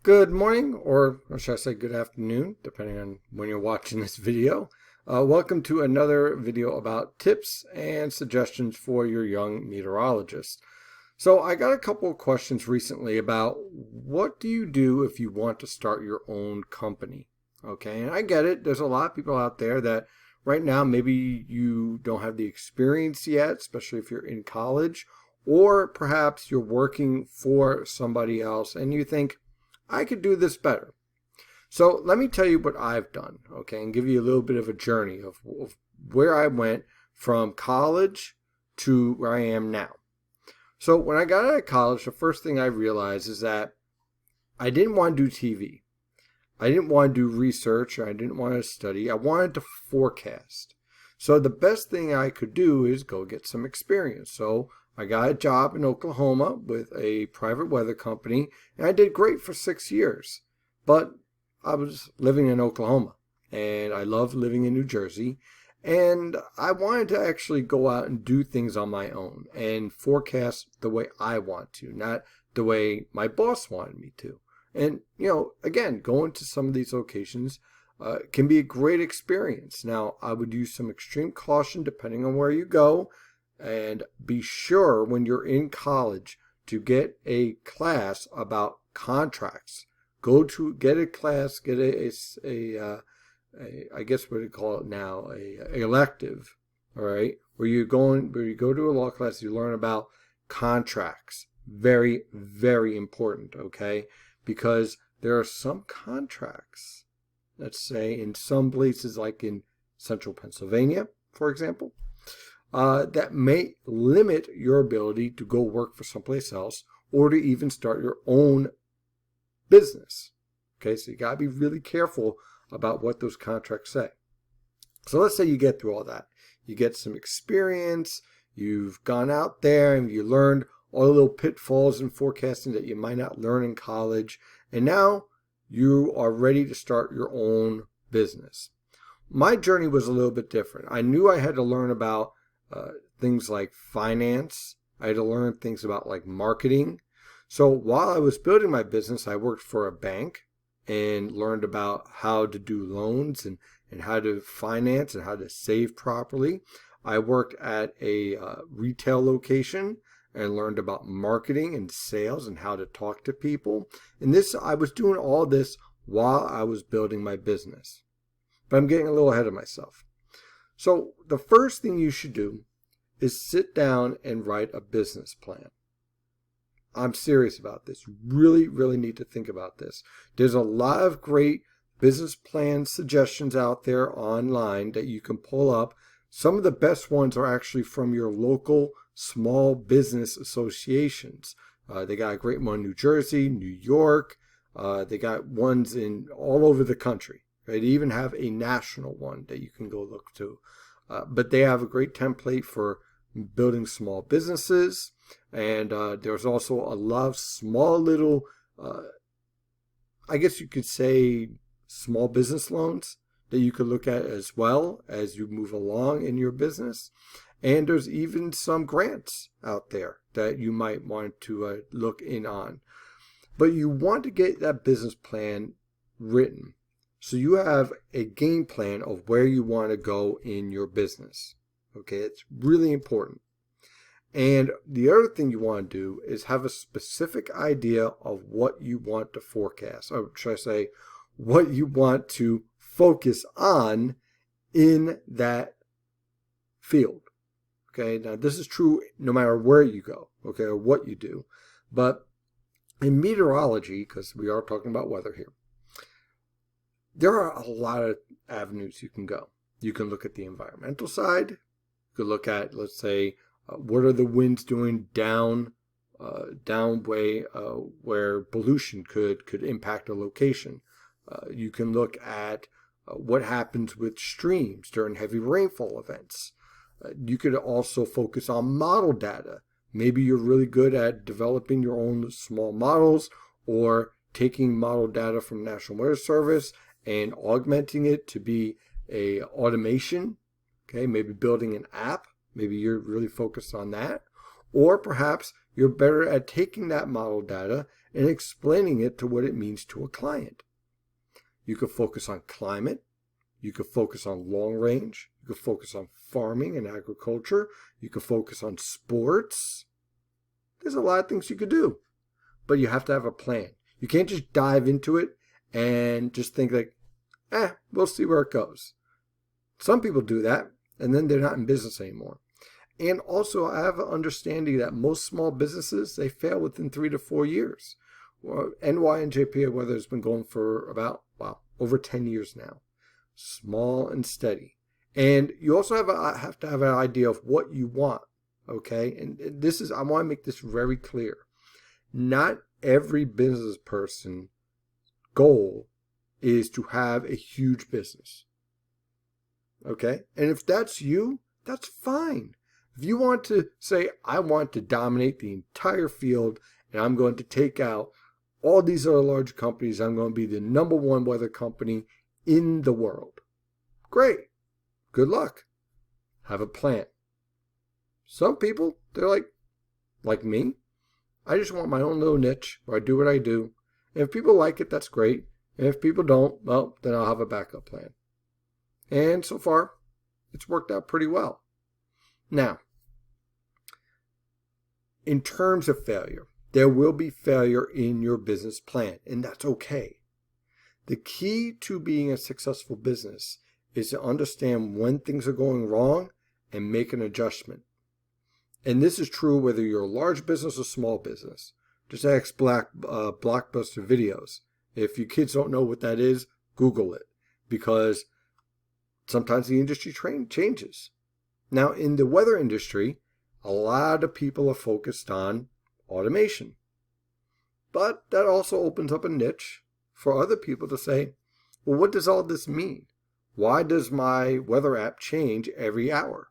Good morning, or should I say good afternoon, depending on when you're watching this video. Welcome to another video about tips and suggestions for your young meteorologist. So I got a couple of questions recently about what do you do if you want to start your own company? Okay, and I get it. There's a lot of people out there that right now maybe you don't have the experience yet, especially if you're in college, or perhaps you're working for somebody else and you think, I could do this better. So let me tell you what I've done, okay, and give you a little bit of a journey of where I went from college to where I am now. So when I got out of college, the first thing I realized is that I didn't want to do TV. I didn't want to do research. I didn't want to study. I wanted to forecast. So the best thing I could do is go get some experience. So I got a job in Oklahoma with a private weather company, and I did great for 6 years. But I was living in Oklahoma, and I love living in New Jersey, and I wanted to actually go out and do things on my own and forecast the way I want to, not the way my boss wanted me to. And, again, going to some of these locations can be a great experience. Now, I would use some extreme caution depending on where you go. And be sure when you're in college to get a class about contracts. Go to get a class, get a I guess what they call it now, a elective, all right, where you go to a law class, you learn about contracts. Very, very important, okay? Because there are some contracts, let's say in some places like in central Pennsylvania, for example, that may limit your ability to go work for someplace else or to even start your own business. Okay, so you got to be really careful about what those contracts say. So let's say you get through all that. You get some experience, you've gone out there and you learned all the little pitfalls in forecasting that you might not learn in college, and now you are ready to start your own business. My journey was a little bit different. I knew I had to learn about things like finance. I had to learn things about like marketing. So while I was building my business, I worked for a bank and learned about how to do loans and how to finance and how to save properly. I worked at a retail location and learned about marketing and sales and how to talk to people. And I was doing all this while I was building my business. But I'm getting a little ahead of myself. So the first thing you should do is sit down and write a business plan. I'm serious about this. You really, really need to think about this. There's a lot of great business plan suggestions out there online that you can pull up. Some of the best ones are actually from your local small business associations. They got a great one in New Jersey, New York. They got ones in all over the country. Right? They even have a national one that you can go look to. But they have a great template for building small businesses. And there's also a lot of small little, I guess you could say, small business loans that you could look at as well as you move along in your business. And there's even some grants out there that you might want to look in on. But you want to get that business plan written, so you have a game plan of where you want to go in your business. Okay, it's really important. And the other thing you want to do is have a specific idea of what you want to forecast, or should I say, what you want to focus on in that field. Okay, now this is true no matter where you go, okay, or what you do. But in meteorology, because we are talking about weather here, there are a lot of avenues you can go. You can look at the environmental side. You could look at, let's say, what are the winds doing down way where pollution could impact a location. You can look at what happens with streams during heavy rainfall events. You could also focus on model data. Maybe you're really good at developing your own small models or taking model data from National Weather Service and augmenting it to be a automation. Okay, maybe building an app. Maybe you're really focused on that. Or perhaps you're better at taking that model data and explaining it to what it means to a client. You could focus on climate. You could focus on long range. You could focus on farming and agriculture. You could focus on sports. There's a lot of things you could do, but you have to have a plan. You can't just dive into it and just think like, we'll see where it goes. Some people do that, and then they're not in business anymore. And also, I have an understanding that most small businesses, they fail within 3 to 4 years. Well, NY and JP Weather has been going for about, over 10 years now. Small and steady. And you also have to have an idea of what you want, okay? And this is, I want to make this very clear. Not every business person's goal is to have a huge business, okay? And if that's you, that's fine. If you want to say, I want to dominate the entire field and I'm going to take out all these other large companies, I'm going to be the #1 weather company in the world. Great. Good luck. Have a plan. Some people, they're like me. I just want my own little niche where I do what I do. And if people like it, that's great. And if people don't, well, then I'll have a backup plan. And so far, it's worked out pretty well. Now, in terms of failure, there will be failure in your business plan, and that's okay. The key to being a successful business is to understand when things are going wrong and make an adjustment. And this is true whether you're a large business or small business. Just ask Blockbuster Videos. If you kids don't know what that is, Google it, because sometimes the industry changes. Now, in the weather industry, a lot of people are focused on automation. But that also opens up a niche for other people to say, well, what does all this mean? Why does my weather app change every hour?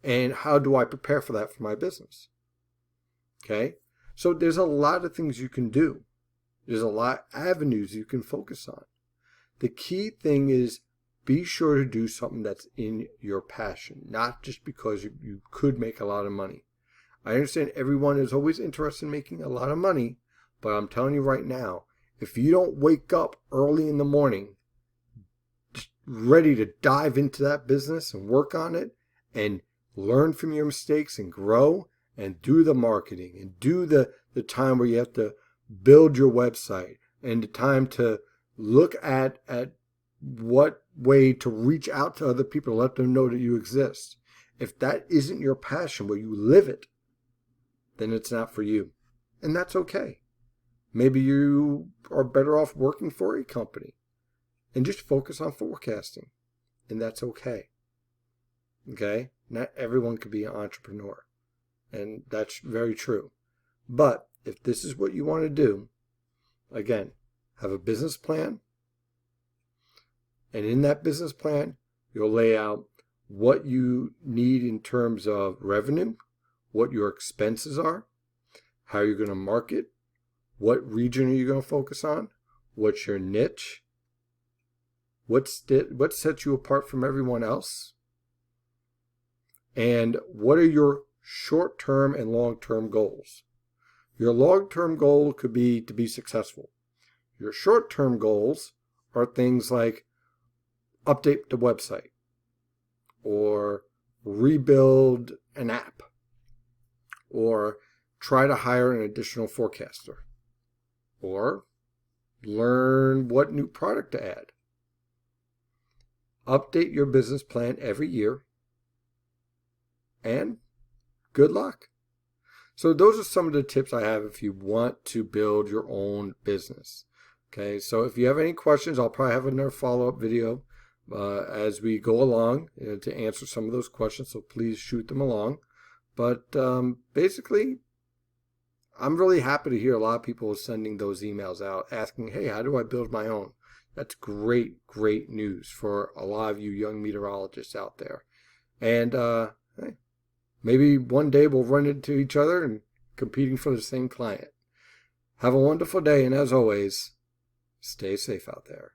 And how do I prepare for that for my business? Okay, so there's a lot of things you can do. There's a lot of avenues you can focus on. The key thing is be sure to do something that's in your passion, not just because you could make a lot of money. I understand everyone is always interested in making a lot of money, but I'm telling you right now, if you don't wake up early in the morning, just ready to dive into that business and work on it and learn from your mistakes and grow and do the marketing and do the time where you have to build your website and the time to look at what way to reach out to other people, let them know that you exist. If that isn't your passion, where you live it, then it's not for you. And that's okay. Maybe you are better off working for a company and just focus on forecasting. And that's okay. Okay? Not everyone can be an entrepreneur. And that's very true. But if this is what you want to do, again, have a business plan. And in that business plan, you'll lay out what you need in terms of revenue, what your expenses are, how you're going to market, what region are you going to focus on, what's your niche, what sets you apart from everyone else, and what are your short-term and long-term goals. Your long-term goal could be to be successful. Your short-term goals are things like update the website or rebuild an app or try to hire an additional forecaster or learn what new product to add. Update your business plan every year and good luck. So those are some of the tips I have if you want to build your own business. Okay, so if you have any questions, I'll probably have another follow-up video as we go along to answer some of those questions, so please shoot them along. But basically, I'm really happy to hear a lot of people sending those emails out asking, hey, how do I build my own? That's great, great news for a lot of you young meteorologists out there. And hey, maybe one day we'll run into each other and competing for the same client. Have a wonderful day, and as always, stay safe out there.